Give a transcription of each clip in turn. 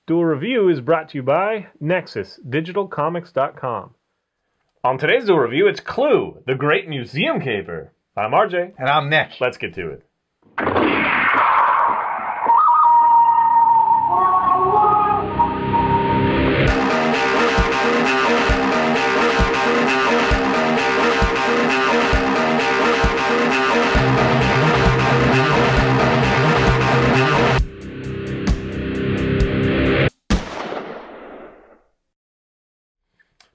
Duel Review is brought to you by NexusDigitalComics.com. On today's Duel Review, it's Clue, the Great Museum Caper. I'm RJ. And I'm Nick. Let's get to it.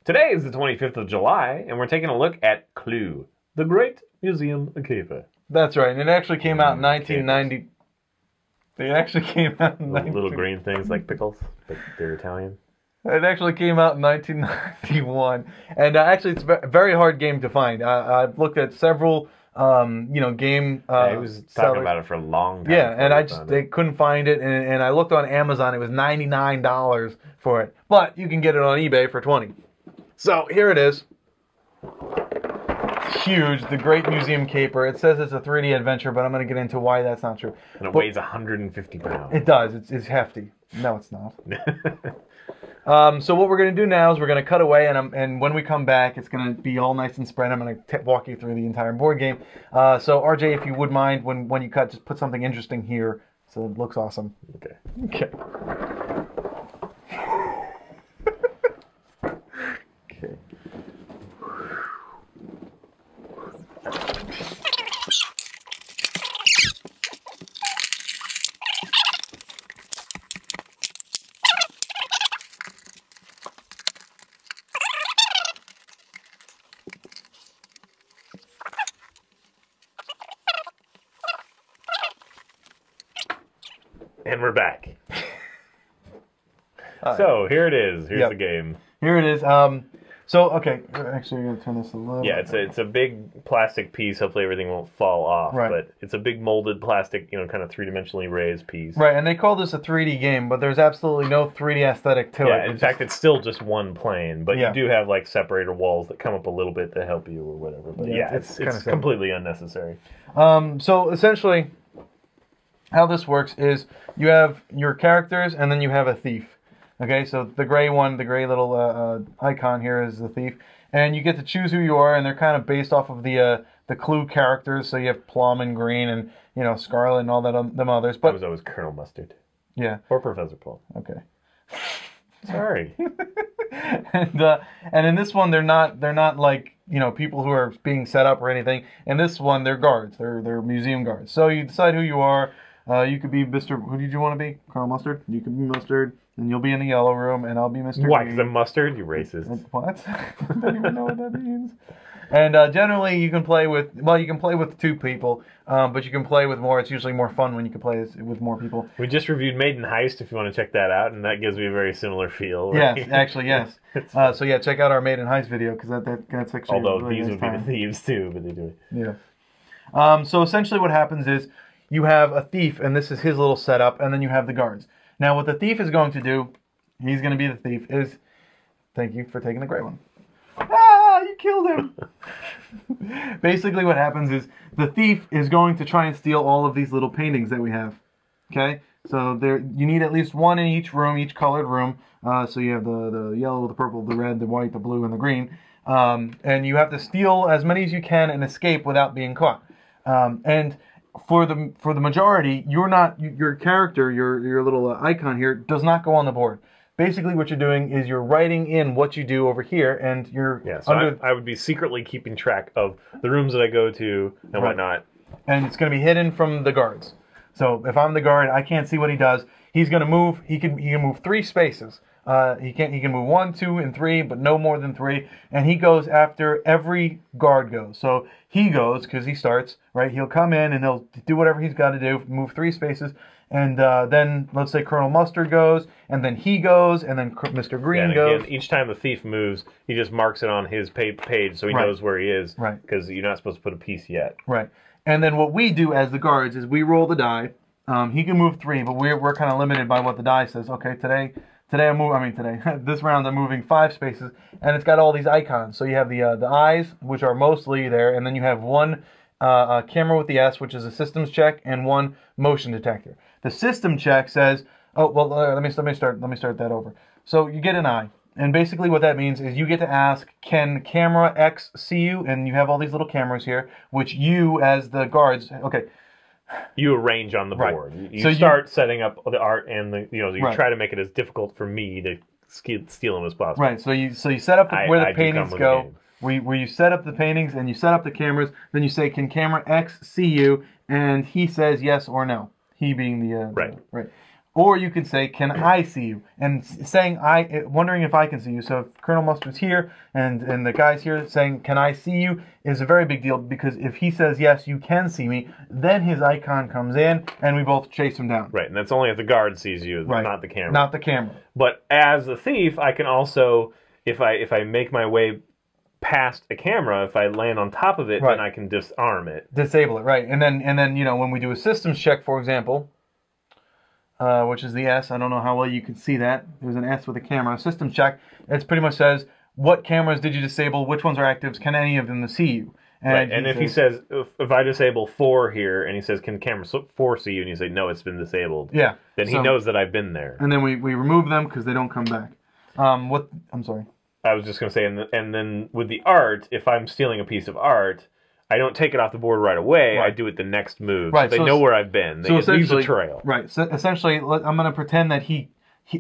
Today is the 25th of July, and we're taking a look at Clue, the Great Museum Caper. That's right, and it actually came out in 1990. It actually came out in Little green things like pickles, but they're Italian. It actually came out in 1991, and actually it's a very hard game to find. I've looked at several, game. I was talking about it for a long time. Yeah, and they couldn't find it, and I looked on Amazon. It was $99 for it, but you can get it on eBay for $20. So here it is. It's huge, the Great Museum Caper. It says it's a 3D adventure, but I'm going to get into why that's not true. And it weighs 150 pounds. It does. It's hefty. No, it's not. So what we're going to do now is we're going to cut away, and when we come back, it's going to be all nice and spread. I'm going to walk you through the entire board game. So RJ, if you would mind, when you cut, just put something interesting here so it looks awesome. Okay. Okay. And we're back. So here it is. Here's the game. Here it is. Okay. Actually, I'm going to turn this a little. Yeah, it's a big plastic piece. Hopefully everything won't fall off. Right. But it's a big molded plastic, kind of three-dimensionally raised piece. Right, and they call this a 3D game, but there's absolutely no 3D aesthetic to it. Yeah, in fact, it's still just one plane, but you do have like separator walls that come up a little bit to help you or whatever. But yeah, it's completely unnecessary. So essentially, how this works is you have your characters, and then you have a thief. Okay, so the gray one, the gray little icon here is the thief, and you get to choose who you are, and they're kind of based off of the Clue characters. So you have Plum and Green, and Scarlet and all that them others. But I was always Colonel Mustard. Yeah. Or Professor Plum. Okay. Sorry. And in this one, they're not like people who are being set up or anything. In this one, they're guards. They're museum guards. So you decide who you are. You could be Mr. Who did you want to be? Colonel Mustard? You could be Mustard, and you'll be in the yellow room, and I'll be Mr. Why? Because I'm Mustard? You racist. What? I don't even know what that means. And generally, you can play with two people, but you can play with more. It's usually more fun when you can play with more people. We just reviewed Maiden Heist, if you want to check that out, and that gives me a very similar feel. Right? Yes, actually, yes. So yeah, check out our Maiden Heist video, because that's actually although really these nice would be the thieves too, but they do it. Yeah. So essentially, what happens is you have a thief, and this is his little setup, and then you have the guards. Now, what the thief is going to do, he's going to be the thief, is... Thank you for taking the gray one. Ah, you killed him! Basically, what happens is the thief is going to try and steal all of these little paintings that we have. Okay? So you need at least one in each room, each colored room. So you have the yellow, the purple, the red, the white, the blue, and the green. And you have to steal as many as you can and escape without being caught. And for the majority, your character, your little icon here, does not go on the board. Basically, what you're doing is you're writing in what you do over here, and you're I would be secretly keeping track of the rooms that I go to and whatnot. And it's going to be hidden from the guards. So if I'm the guard, I can't see what he does. He's going to move. He can move 3 spaces. He can move 1, 2, and 3, but no more than 3. And he goes after every guard goes. So he goes because he starts right. He'll come in and he'll do whatever he's got to do. Move 3 spaces. And then, let's say Colonel Mustard goes, and then he goes, and then Mr. Green goes. Again, each time the thief moves, he just marks it on his page so he knows where he is. Right. Because you're not supposed to put a piece yet. Right. And then what we do as the guards is we roll the die. He can move 3, but we're kind of limited by what the die says. Okay, this round I'm moving 5 spaces, and it's got all these icons. So you have the eyes, which are mostly there, and then you have one camera with the S, which is a systems check, and one motion detector. The system check says, Oh well, let me start that over. So you get an eye, and basically what that means is you get to ask, can camera X see you? And you have all these little cameras here, which you as the guards, okay. You arrange on the board. You start setting up the art and you try to make it as difficult for me to steal them as possible. Right. So you set up where the paintings go. Where you set up the paintings and you set up the cameras. Then you say, can camera X see you? And he says yes or no. He being the right. Or you can say, can I see you? And saying wondering if I can see you. So if Colonel Mustard's here and the guy's here saying, can I see you, is a very big deal, because if he says, yes, you can see me, then his icon comes in and we both chase him down. Right, and that's only if the guard sees you, not the camera. Not the camera. But as a thief, I can also, if I make my way past a camera, if I land on top of it, then I can disarm it. Disable it, right. And then when we do a systems check, for example, which is the S. I don't know how well you can see that. There's an S with a camera. System check. It pretty much says, what cameras did you disable? Which ones are actives? Can any of them see you? And if he says, if I disable 4 here, and he says, can camera 4 see you? And you say, no, it's been disabled. Yeah. Then he knows that I've been there. And then we remove them because they don't come back. I'm sorry. I was just going to say, and then with the art, if I'm stealing a piece of art, I don't take it off the board right away. I do it the next move. Right. So they know where I've been. They leave a trail. Right. So essentially, I'm going to pretend that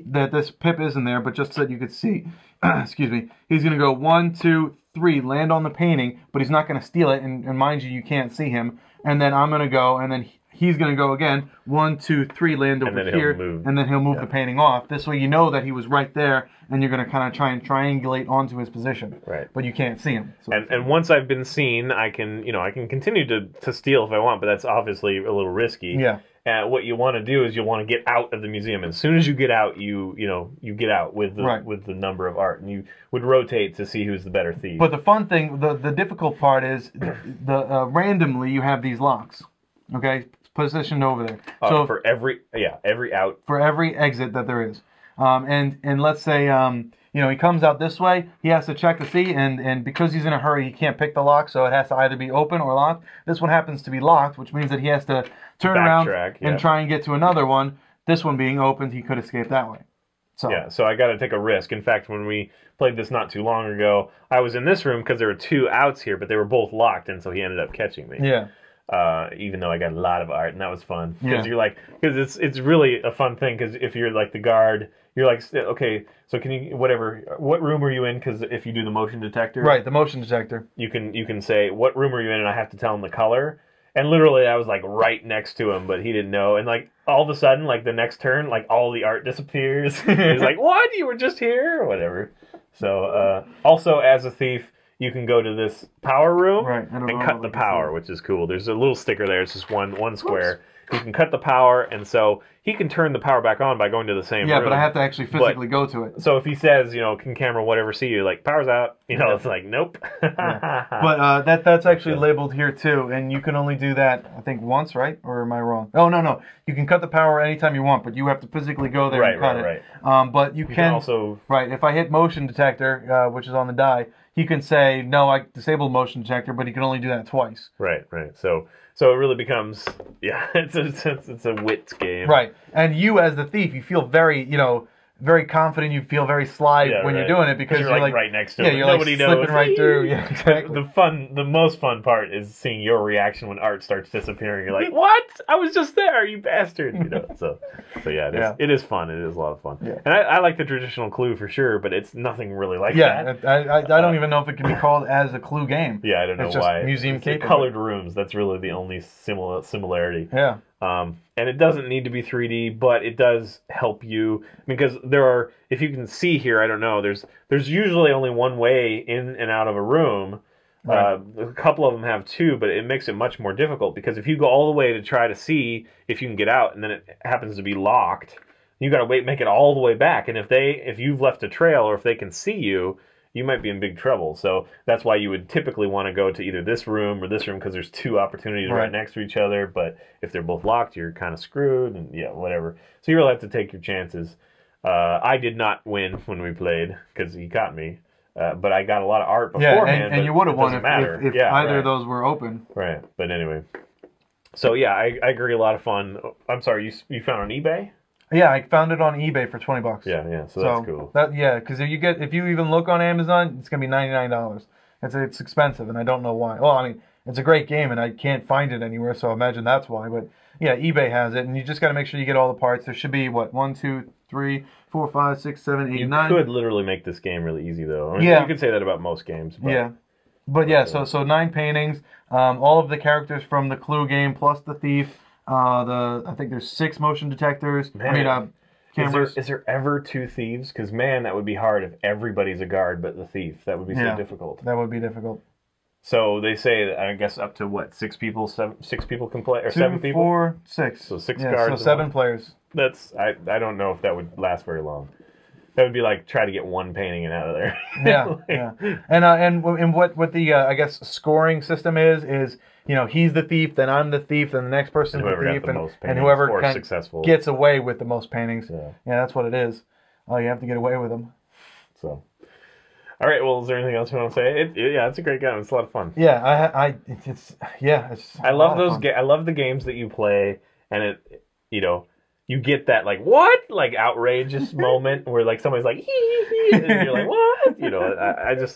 that this pip isn't there, but just so that you could see, excuse me, he's going to go 1, 2, 3, land on the painting, but he's not going to steal it. And mind you can't see him. And then I'm going to go, and then he's going to go again, 1, 2, 3, land over here, and then he'll move the painting off. This way you know that he was right there, and you're going to kind of try and triangulate onto his position. Right. But you can't see him. So and once I've been seen, I can continue to steal if I want, but that's obviously a little risky. Yeah. What you want to do is you want to get out of the museum. As soon as you get out, you get out with the number of art, and you would rotate to see who's the better thief. But the fun thing, the difficult part is randomly you have these locks. Okay, positioned over there. So for every out. For every exit that there is, and let's say he comes out this way, he has to check to see, and because he's in a hurry, he can't pick the lock, so it has to either be open or locked. This one happens to be locked, which means that he has to turn around and try and get to another one. This one being opened, he could escape that way. So I got to take a risk. In fact, when we played this not too long ago, I was in this room because there were 2 outs here, but they were both locked, and so he ended up catching me. Yeah. Even though I got a lot of art, and that was fun. Because it's really a fun thing, because if you're like the guard, you're like, okay, so can you, what room are you in? Because if you do the motion detector. Right, the motion detector. You can say, what room are you in? And I have to tell him the color. And literally I was like right next to him, but he didn't know. And like all of a sudden, like the next turn, like all the art disappears. He's like, what? You were just here? Or whatever. So also as a thief, you can go to this power room and cut the power, which is cool. There's a little sticker there. It's just one square. Oops. You can cut the power, and so he can turn the power back on by going to the same room. Yeah, but I have to actually physically go to it. So if he says, can camera whatever see you, like, power's out, it's like, nope. But that's actually labeled here, too, and you can only do that, I think, once, right? Or am I wrong? Oh, no. You can cut the power anytime you want, but you have to physically go there and cut it. But you can also... Right, if I hit motion detector, which is on the die, he can say, no, I disabled motion detector, but he can only do that twice. Right. So it really becomes, it's a wit game. Right. And you as the thief, you feel very, very confident. You feel very sly when you're doing it, because you're like right next to him. You're nobody knows. Slipping right through. Yeah, exactly. The most fun part is seeing your reaction when art starts disappearing. You're like, what? I was just there, you bastard. So it is fun. It is a lot of fun. Yeah. And I like the traditional Clue for sure, but it's nothing really like that. I don't even know if it can be called as a Clue game. Yeah, I don't know it's why. Just museum capable. Colored rooms. That's really the only similarity. Yeah. And it doesn't need to be 3D, but it does help you, because if you can see here, I don't know, there's usually only one way in and out of a room. Right. A couple of them have 2, but it makes it much more difficult, because if you go all the way to try to see if you can get out, and then it happens to be locked, you got to make it all the way back. And if you've left a trail, or if they can see you, you might be in big trouble. So that's why you would typically want to go to either this room or this room, because there's 2 opportunities right next to each other. But if they're both locked, you're kind of screwed, and whatever. So you really have to take your chances. I did not win when we played, because he caught me. But I got a lot of art beforehand. And you would have won if either of those were open. Right. But anyway. So I agree, a lot of fun. I'm sorry, you found on eBay? Yeah, I found it on eBay for $20. Yeah. So that's cool. Because if you even look on Amazon, it's gonna be $99. It's expensive, and I don't know why. Well, I mean, it's a great game, and I can't find it anywhere, so I imagine that's why. But yeah, eBay has it, and you just got to make sure you get all the parts. There should be what 1, 2, 3, 4, 5, 6, 7, 8, 9. You could literally make this game really easy, though. I mean, Yeah. You could say that about most games. But, yeah. But yeah, so 9 paintings, all of the characters from the Clue game plus the thief. I think there's 6 motion detectors. Man. Cameras. Is there ever 2 thieves? Because man, that would be hard if everybody's a guard but the thief. That would be so difficult. That would be difficult. So they say that, I guess up to what, 6 people? 6 people can play, or 2, 7 people? 4, 6. So 6 guards. So 7 players. I don't know if that would last very long. That would be like try to get one painting and out of there. Yeah. And what the I guess scoring system is he's the thief, then I'm the thief, then the next person's the thief, and whoever successful gets away with the most paintings. Yeah, that's what it is. Oh, you have to get away with them. So, all right. Well, is there anything else you want to say? It's a great game. It's a lot of fun. Yeah, I love those. I love the games that you play, and you get that like outrageous moment where like somebody's like hee, and you're like what?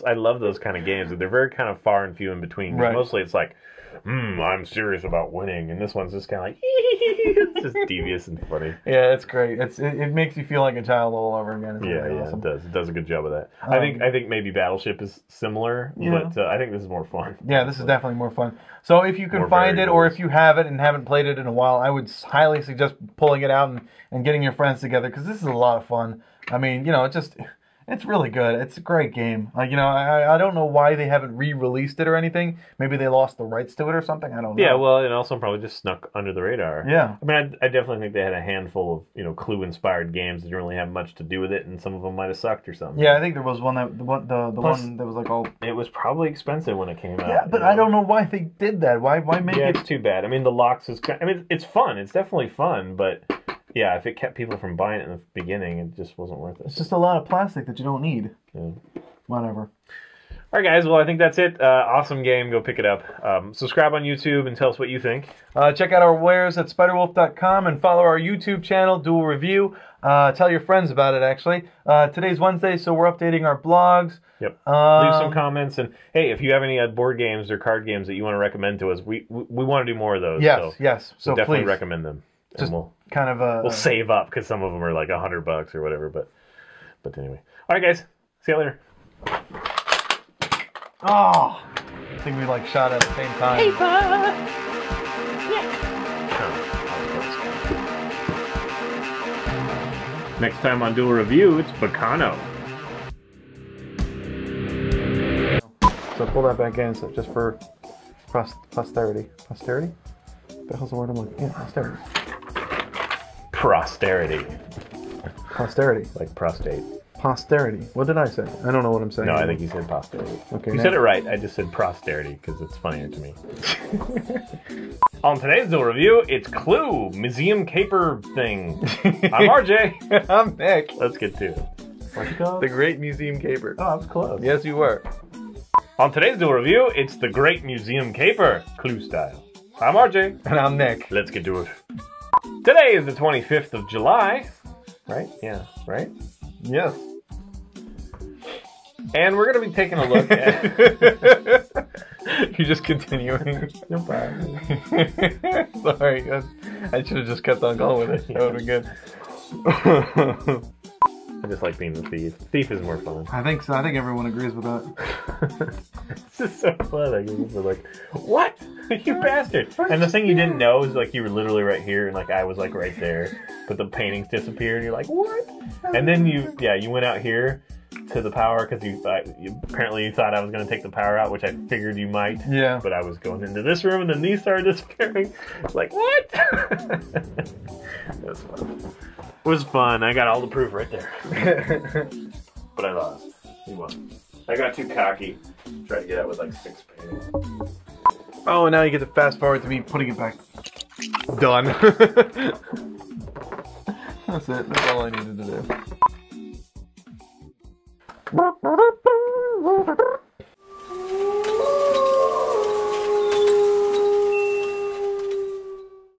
I love those kind of games. They're very kind of far and few in between. Right. Mostly it's like I'm serious about winning, and this one's just kind of like it's just devious and funny. Yeah, it's great. It makes you feel like a child all over again. Awesome. It does. It does a good job of that. I think maybe Battleship is similar, but I think this is more fun. Yeah, this is definitely more fun. So if you can find it, or if you have it and haven't played it in a while, I would highly suggest pulling it out and getting your friends together, because this is a lot of fun. I mean, it's really good. It's a great game. I don't know why they haven't re-released it or anything. Maybe they lost the rights to it or something. I don't know. Yeah, well, and also probably just snuck under the radar. Yeah. I mean, I definitely think they had a handful of Clue-inspired games that didn't really have much to do with it, and some of them might have sucked or something. Yeah, I think there was one the one that was like all. It was probably expensive when it came out. Yeah, but I don't know why they did that. Why make it? Yeah, it's too bad. I mean, the locks is. I mean, it's fun. It's definitely fun, but. Yeah, if it kept people from buying it in the beginning, it just wasn't worth it. It's just a lot of plastic that you don't need. Yeah. Whatever. All right, guys. Well, I think that's it. Awesome game. Go pick it up. Subscribe on YouTube and tell us what you think. Check out our wares at spiderwolf.com and follow our YouTube channel, Duel Review. Tell your friends about it, actually. Today's Wednesday, so we're updating our blogs. Yep. Leave some comments. And, hey, if you have any board games or card games that you want to recommend to us, we want to do more of those. Yes. So definitely please. Recommend them. Just kind of we'll save up because some of them are like $100 or whatever. But anyway, all right, guys. See you later. Oh, I think we shot at the same time. Hey, yeah. Next time on Duel Review, it's Bacano. So pull that back in, just for posterity. Posterity? What the hell's the word I'm looking? Yeah, posterity. Posterity. Posterity. Like prostate. Posterity. What did I say? I don't know what I'm saying. No, I think you said posterity. Okay. You said it right. I just said posterity because it's funnier to me. On today's Duel Review, it's Clue, Museum Caper thing. I'm RJ. I'm Nick. Let's get to it. What's it called? The Great Museum Caper. Oh, I was close. Yes, you were. On today's Duel Review, it's the Great Museum Caper, Clue style. I'm RJ. And I'm Nick. Let's get to it. Today is the 25th of July. Right? Yeah, right? Yes. And we're going to be taking a look at... You're just continuing. No problem. Sorry. I should have just kept on going with it. That would have been good. I just like being the thief. Thief is more fun. I think so. I think everyone agrees with that. This is so fun. We're like, what? You bastard. And the thing you didn't know is you were literally right here and I was right there. But the paintings disappeared. You're like, what? And then you went out here to the power because apparently you thought I was going to take the power out, which I figured you might. Yeah. But I was going into this room and then these started disappearing. It's like, what? It was fun. It was fun. I got all the proof right there. But I lost. You won. I got too cocky. Tried to get out with 6 paintings. Oh, and now you get to fast forward to me putting it back. Done. That's it. That's all I needed to do.